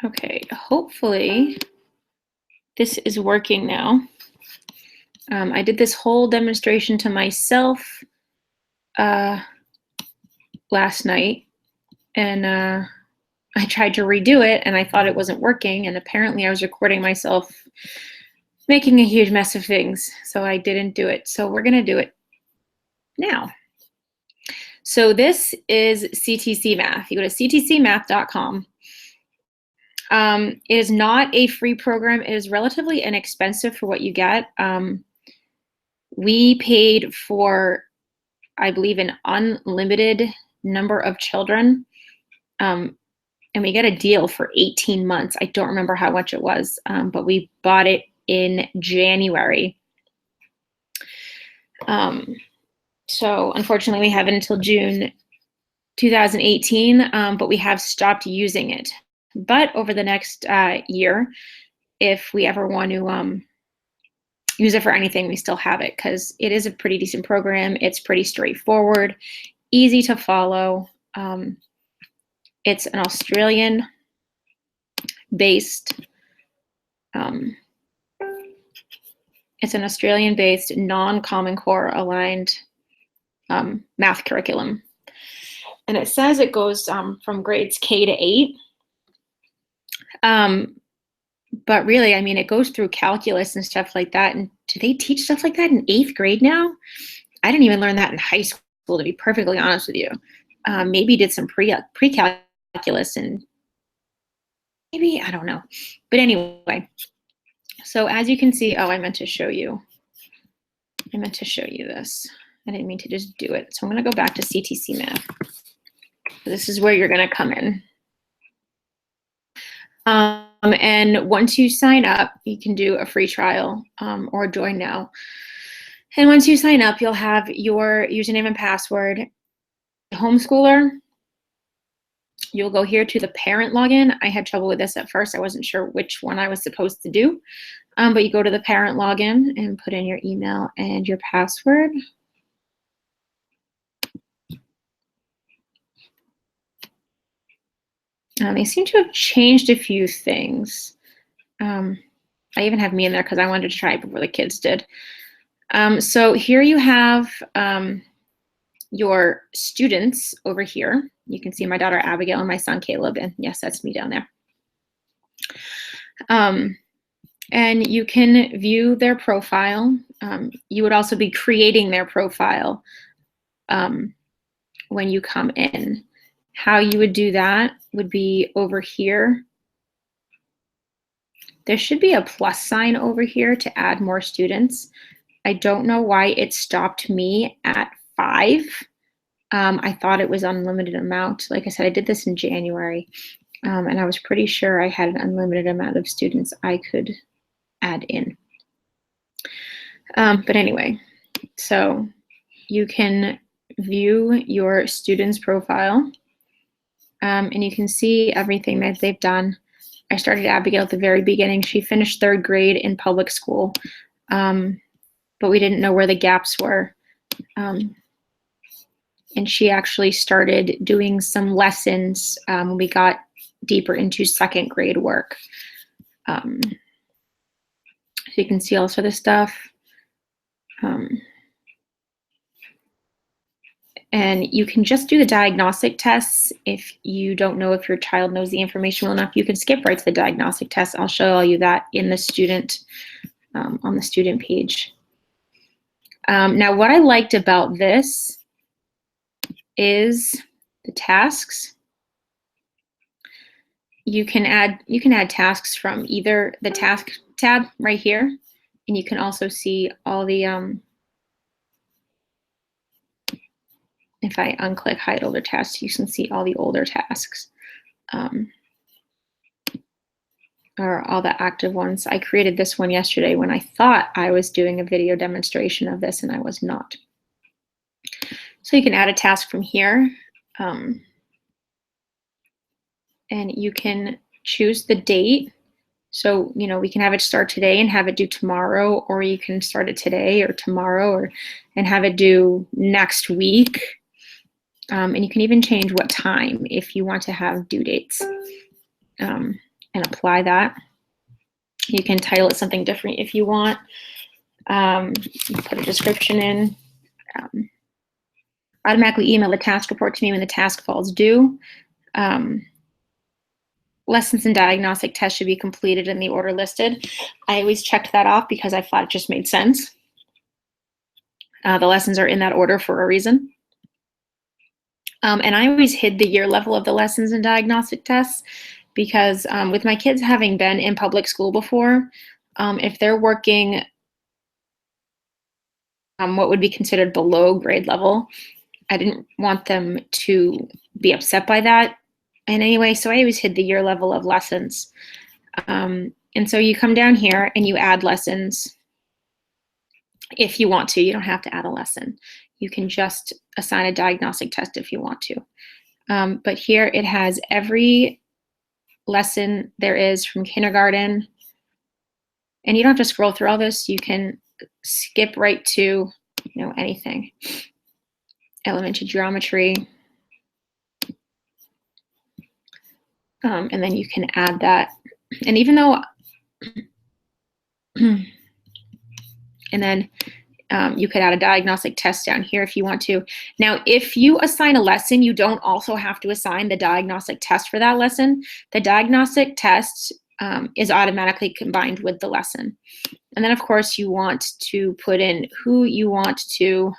Okay, hopefully this is working now. I did this whole demonstration to myself last night, and I tried to redo it, and I thought it wasn't working, and apparently I was recording myself making a huge mess of things, so I didn't do it. So we're gonna do it now. So this is CTC Math. You go to ctcmath.com. It is not a free program. It is relatively inexpensive for what you get. We paid for, I believe, an unlimited number of children, and we get a deal for 18 months. I don't remember how much it was, but we bought it in January. So unfortunately, we have it until June 2018, but we have stopped using it. But over the next year, if we ever want to use it for anything, we still have it, because it is a pretty decent program. It's pretty straightforward, easy to follow. It's an Australian-based non-Common Core aligned math curriculum. And it says it goes from grades K to 8. But really, I mean, it goes through calculus and stuff like that. And do they teach stuff like that in 8th grade now? I didn't even learn that in high school, to be perfectly honest with you. Maybe did some pre-calculus and maybe, I don't know. But anyway, so as you can see, oh, I meant to show you this. I didn't mean to just do it. So I'm going to go back to CTC Math. This is where you're going to come in. And once you sign up, you can do a free trial or join now. And once you sign up, you'll have your username and password. Homeschooler, you'll go here to the parent login. I had trouble with this at first. I wasn't sure which one I was supposed to do. But you go to the parent login and put in your email and your password. They seem to have changed a few things. I even have me in there because I wanted to try it before the kids did. So here you have your students over here. You can see my daughter Abigail and my son Caleb, and yes, that's me down there. And you can view their profile. You would also be creating their profile when you come in. How you would do that would be over here. There should be a plus sign over here to add more students. I don't know why it stopped me at 5. I thought it was unlimited amount. Like I said, I did this in January, and I was pretty sure I had an unlimited amount of students I could add in. But anyway, so you can view your student's profile. And you can see everything that they've done. I started Abigail at the very beginning. She finished 3rd grade in public school, but we didn't know where the gaps were. And she actually started doing some lessons when we got deeper into 2nd grade work. So you can see also this stuff. And you can just do the diagnostic tests. If you don't know if your child knows the information well enough, you can skip right to the diagnostic test. I'll show you that in the student, on the student page. Now, what I liked about this is the tasks. You can add tasks from either the task tab right here, and you can also see all the if I unclick hide older tasks, you can see all the older tasks, or all the active ones. I created this one yesterday when I thought I was doing a video demonstration of this, and I was not. So you can add a task from here, and you can choose the date. So, you know, we can have it start today and have it due tomorrow, or you can start it today or tomorrow, and have it due next week. And you can even change what time if you want to have due dates. And and apply that. You can title it something different if you want. Put a description in. Automatically email the task report to me when the task falls due. Lessons and diagnostic tests should be completed in the order listed. I always checked that off because I thought it just made sense. The lessons are in that order for a reason. And I always hid the year level of the lessons and diagnostic tests because with my kids having been in public school before, if they're working what would be considered below grade level, I didn't want them to be upset by that in any way, so I always hid the year level of lessons. And so you come down here and you add lessons if you want to. You don't have to add a lesson. You can just assign a diagnostic test if you want to. But here it has every lesson there is from kindergarten. And you don't have to scroll through all this. You can skip right to, anything. Elementary geometry. And then you can add that. And even though, and then you could add a diagnostic test down here if you want to. Now, if you assign a lesson, you don't also have to assign the diagnostic test for that lesson. The diagnostic test is automatically combined with the lesson. And then, of course, you want to put in who you want to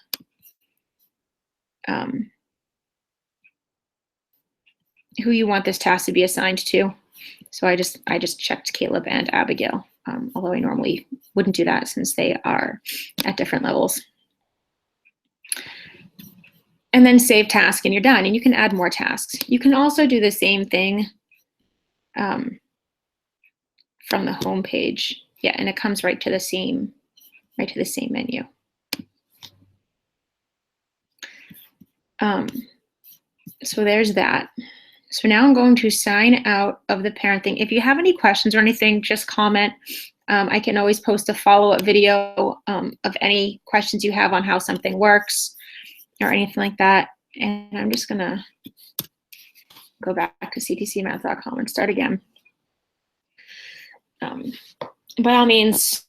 this task to be assigned to. So I just checked Caleb and Abigail, although I normally wouldn't do that since they are at different levels. And then save task and you're done, and you can add more tasks. You can also do the same thing from the home page. Yeah, and it comes right to the same menu. So there's that. So now I'm going to sign out of the parent thing. If you have any questions or anything, just comment. I can always post a follow-up video of any questions you have on how something works or anything like that. And I'm just gonna go back to ctcmath.com and start again. By all means,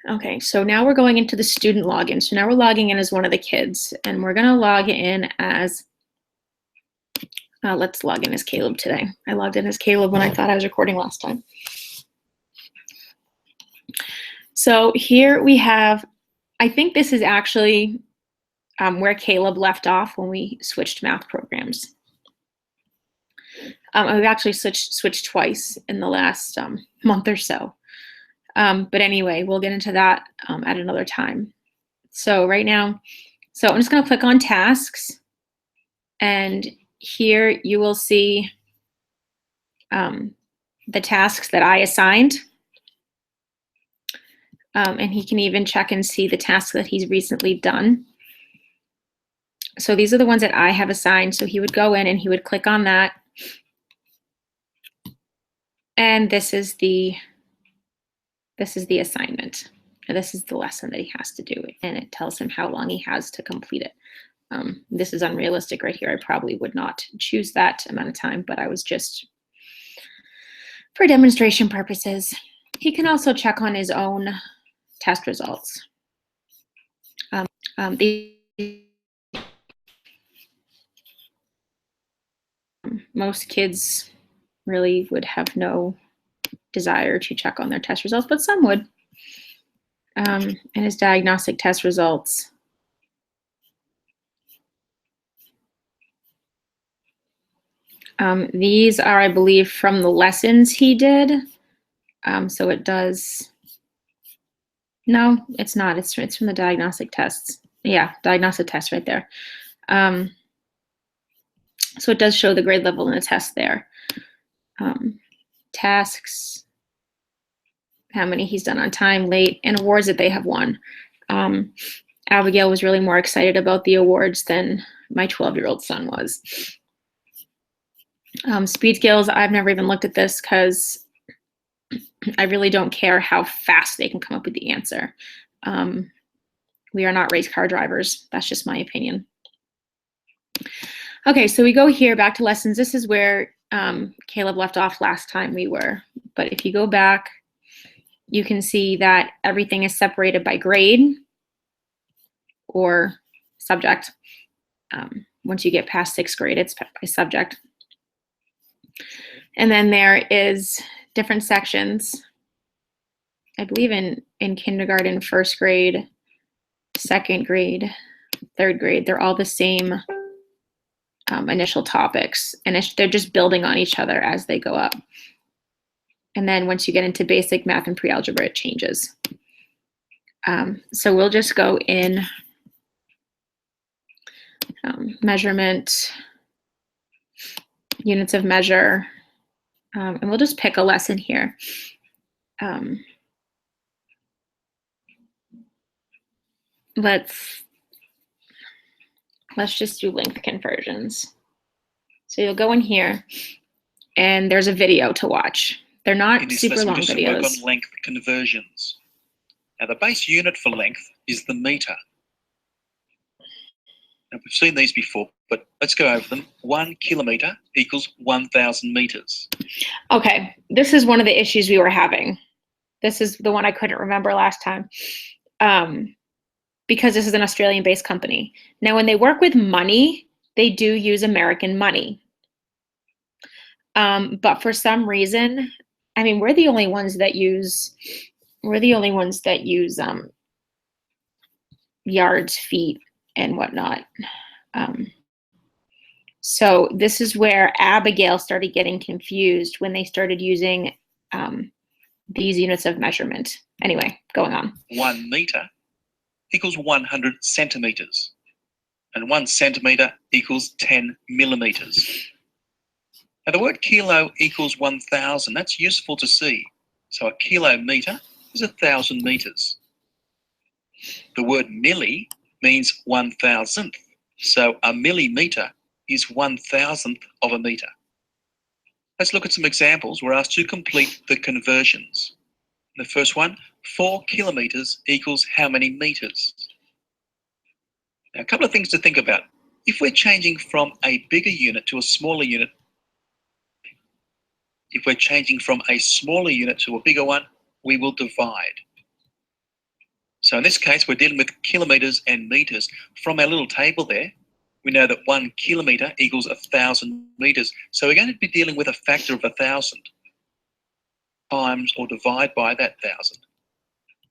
okay, so now we're going into the student login. So now we're logging in as one of the kids, and we're gonna log in as, let's log in as Caleb today. I logged in as Caleb when I thought I was recording last time. So here we have, I think this is actually where Caleb left off when we switched math programs. We've actually switched twice in the last month or so. But anyway, we'll get into that at another time. So right now, so I'm just gonna click on tasks, and here you will see the tasks that I assigned. And he can even check and see the tasks that he's recently done. So these are the ones that I have assigned. So he would go in and he would click on that. And this is the assignment. Or this is the lesson that he has to do. And it tells him how long he has to complete it. This is unrealistic right here. I probably would not choose that amount of time, but I was just for demonstration purposes. He can also check on his own test results. Most kids really would have no desire to check on their test results, but some would. And his diagnostic test results. These are, I believe, from the lessons he did. So it does, no, it's not. It's from the diagnostic tests. Yeah, diagnostic test right there. So it does show the grade level in the test there. Tasks, how many he's done on time, late, and awards that they have won. Abigail was really more excited about the awards than my 12-year-old son was. Speed skills, I've never even looked at this because I really don't care how fast they can come up with the answer. We are not race car drivers. That's just my opinion. Okay, so we go here back to lessons. This is where Caleb left off last time we were. But if you go back, you can see that everything is separated by grade or subject. Once you get past 6th grade, it's by subject. And then there is different sections. I believe in kindergarten, 1st grade, 2nd grade, 3rd grade, they're all the same initial topics, and they're just building on each other as they go up. And then once you get into basic math and pre-algebra, it changes. So we'll just go in measurement, units of measure, and we'll just pick a lesson here. Let's just do length conversions. So you'll go in here, and there's a video to watch. They're not super long videos. Work on length conversions. Now, the base unit for length is the meter. Now, we've seen these before, but let's go over them. 1 kilometer equals 1,000 meters. Okay, this is one of the issues we were having. This is the one I couldn't remember last time. Because this is an Australian-based company. Now, when they work with money, they do use American money. But for some reason, I mean, we're the only ones that use yards, feet, and whatnot. So this is where Abigail started getting confused when they started using these units of measurement. Anyway, going on. 1 meter equals 100 centimeters, and 1 centimeter equals 10 millimeters. Now, the word kilo equals 1,000. That's useful to see. So a kilometer is 1,000 meters. The word milli means 1,000th. So a millimeter is 1,000th of a meter. Let's look at some examples. We're asked to complete the conversions. The first one, 4 kilometers equals how many meters? Now, a couple of things to think about. If we're changing from a bigger unit to a smaller unit, if we're changing from a smaller unit to a bigger one, we will divide. So in this case, we're dealing with kilometers and meters. From our little table there, we know that 1 kilometer equals 1,000 meters. So we're going to be dealing with a factor of 1,000 times or divide by that 1,000.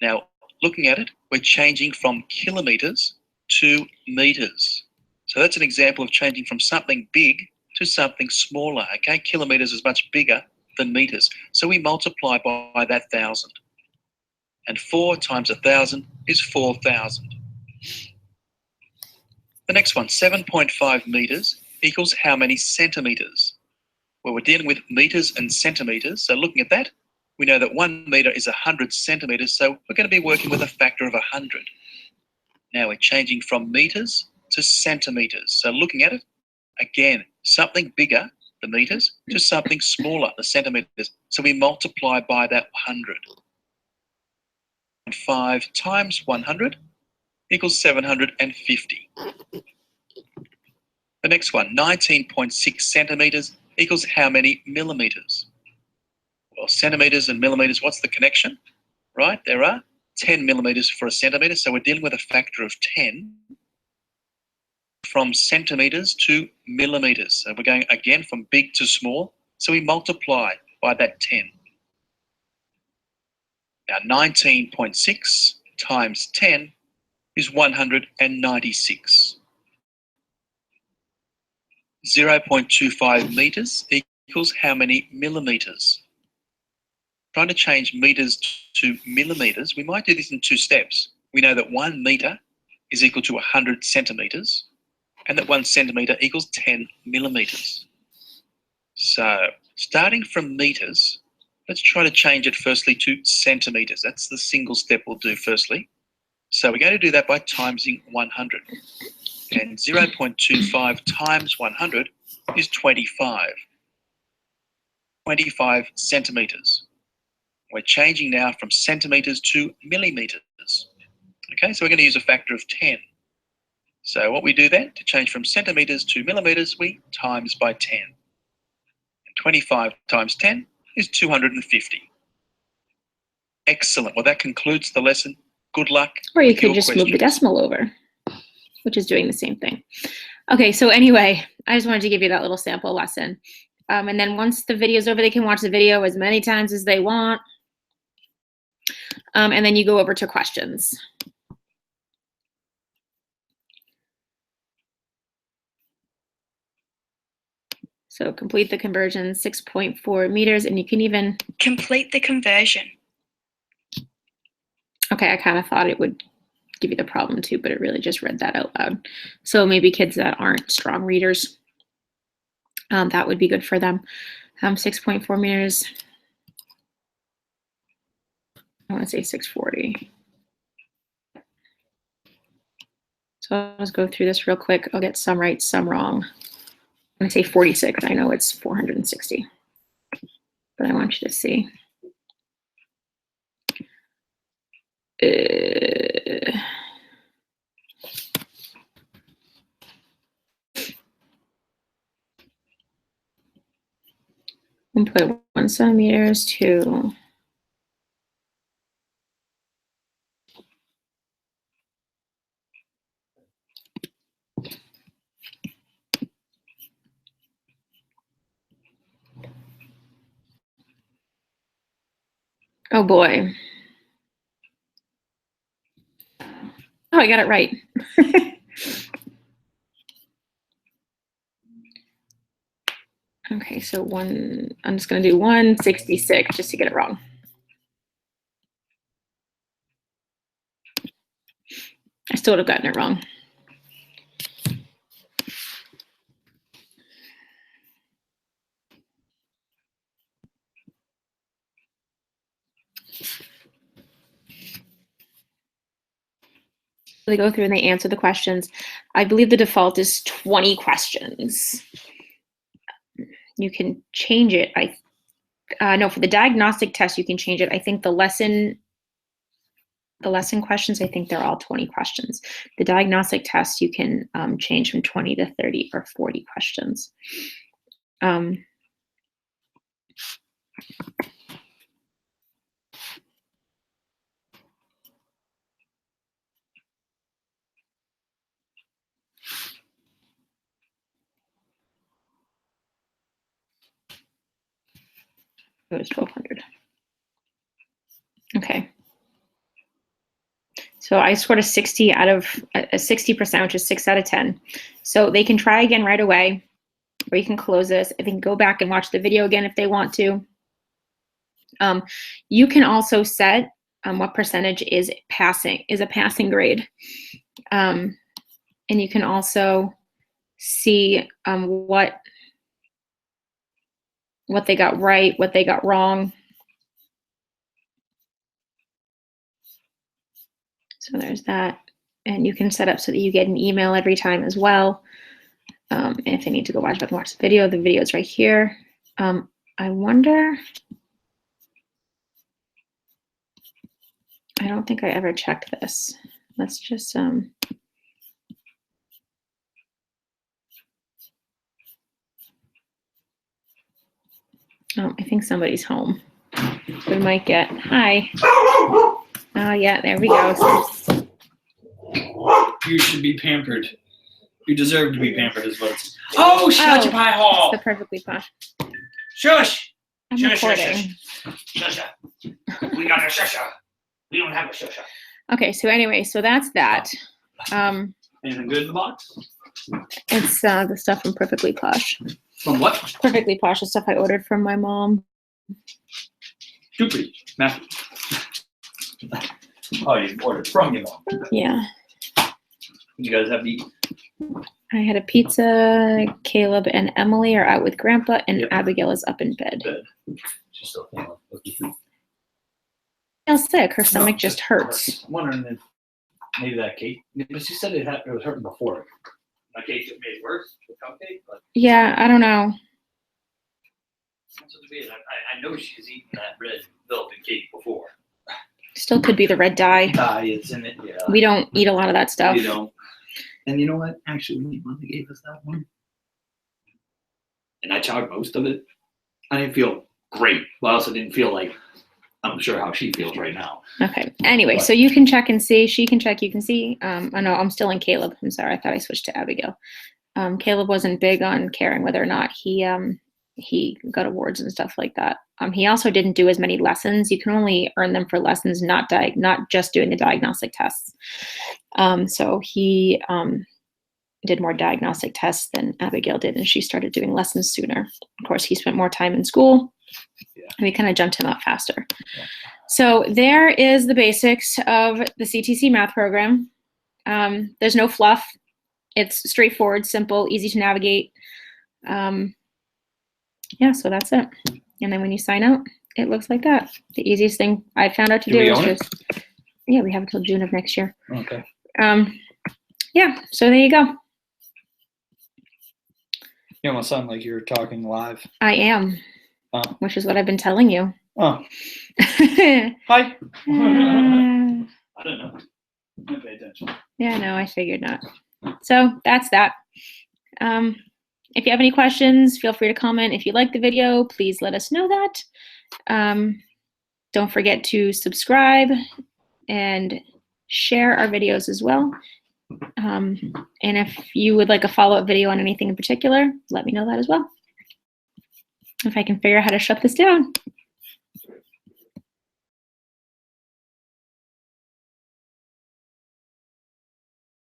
Now, looking at it, we're changing from kilometers to meters. So that's an example of changing from something big to something smaller, okay? Kilometers is much bigger than meters. So we multiply by that 1,000. And 4 times 1,000 is 4,000. The next one, 7.5 meters equals how many centimeters? Well, we're dealing with meters and centimeters. So looking at that, we know that 1 meter is 100 centimeters. So we're going to be working with a factor of 100. Now we're changing from meters to centimeters. So looking at it, again, something bigger, the meters, to something smaller, the centimeters. So we multiply by that 100. 5 times 100 equals 750. The next one, 19.6 centimeters equals how many millimeters? Well, centimeters and millimeters, what's the connection? Right, there are 10 millimeters for a centimeter, so we're dealing with a factor of 10 from centimeters to millimeters. So we're going again from big to small, so we multiply by that 10. Now 19.6 times 10 is 196. 0.25 meters equals how many millimeters? Trying to change meters to millimeters, we might do this in 2 steps. We know that 1 meter is equal to 100 centimeters, and that 1 centimeter equals 10 millimeters. So starting from meters, let's try to change it firstly to centimeters. That's the single step we'll do firstly. So we're going to do that by timesing 100. And 0.25 times 100 is 25. 25 centimeters. We're changing now from centimeters to millimeters. Okay, so we're going to use a factor of 10. So what we do then, to change from centimeters to millimeters, we times by 10. And 25 times 10 is 250. Excellent. Well, that concludes the lesson. Good luck. Or you with could your just move the questions. decimal over, which is doing the same thing. Okay, so anyway, I just wanted to give you that little sample lesson. And then once the video's over, they can watch the video as many times as they want. And then you go over to questions. So complete the conversion, 6.4 meters, and you can even Complete the conversion. Okay, I kind of thought it would give you the problem too, but it really just read that out loud. So maybe kids that aren't strong readers, that would be good for them. 6.4 meters. I want to say 640. So I'll just go through this real quick. I'll get some right, some wrong. I'm going to say 46. I know it's 460, but I want you to see. 1.1 centimeters to oh boy. Oh, I got it right. Okay, so I'm just going to do 166 just to get it wrong. I still would have gotten it wrong. They go through and they answer the questions. I believe the default is 20 questions. You can change it. No, for the diagnostic test, you can change it. I think the lesson questions, I think they're all 20 questions. The diagnostic test, you can change from 20 to 30 or 40 questions. It was 1,200. Okay. So I scored a 60 out of a 60%, which is 6 out of 10. So they can try again right away, or you can close this. They can go back and watch the video again if they want to. You can also set what percentage is a passing grade. And you can also see what they got right, what they got wrong. So there's that. And you can set up so that you get an email every time as well. And if they need to go watch the video is right here. I wonder, I don't think I ever checked this. Let's just, I think somebody's home. We might get, hi. Oh yeah, there we go. You should be pampered. You deserve to be pampered as well. Oh, shut your pie hole! It's the perfectly posh. Shush! I'm Shush, recording. Shush. We got a shush. We don't have a shush. Okay, so anyway, so that's that. Anything good in the box? It's the stuff from Perfectly Posh. From what? Perfectly Posh, the stuff I ordered from my mom. Stupid. Matthew. Oh, you ordered from your mom. Yeah. You guys have to eat. I had a pizza. Caleb and Emily are out with Grandpa, and Yep. Abigail is up in bed. Good. She's still feeling Feels sick. Her stomach just hurts. I'm wondering if maybe that cake. But she said it was hurting before. My cake that made it worse. The cupcake, but Yeah, I don't know. that's what it is. I know she's eaten that red velvet cake before. Still could be the red dye. Dye is in it. Yeah. We don't eat a lot of that stuff. You know. And you know what? Actually, when they gave us that one, and I taught most of it, I didn't feel great. But I also didn't feel like I'm sure how she feels right now. Okay. Anyway, so you can check and see. She can check. You can see. I know I'm still in Caleb. I'm sorry. I thought I switched to Abigail. Caleb wasn't big on caring whether or not he got awards and stuff like that. He also didn't do as many lessons. You can only earn them for lessons, not just doing the diagnostic tests. So he did more diagnostic tests than Abigail did, and she started doing lessons sooner. Of course, he spent more time in school. Yeah. And we kind of jumped him up faster. Yeah. So there is the basics of the CTC math program. There's no fluff. It's straightforward, simple, easy to navigate. Yeah, so that's it. And then when you sign out, it looks like that. The easiest thing I found out to Do do we is own it? just, yeah, we have until June of next year. Okay. Yeah, so there you go. You almost sound like you're talking live. I am, Oh. which is what I've been telling you. Oh, Yeah, hi. I don't know. I didn't pay attention. no, I figured not. So that's that. If you have any questions, feel free to comment. If you like the video, please let us know that. Don't forget to subscribe and share our videos as well. And if you would like a follow-up video on anything in particular, let me know that as well. If I can figure out how to shut this down.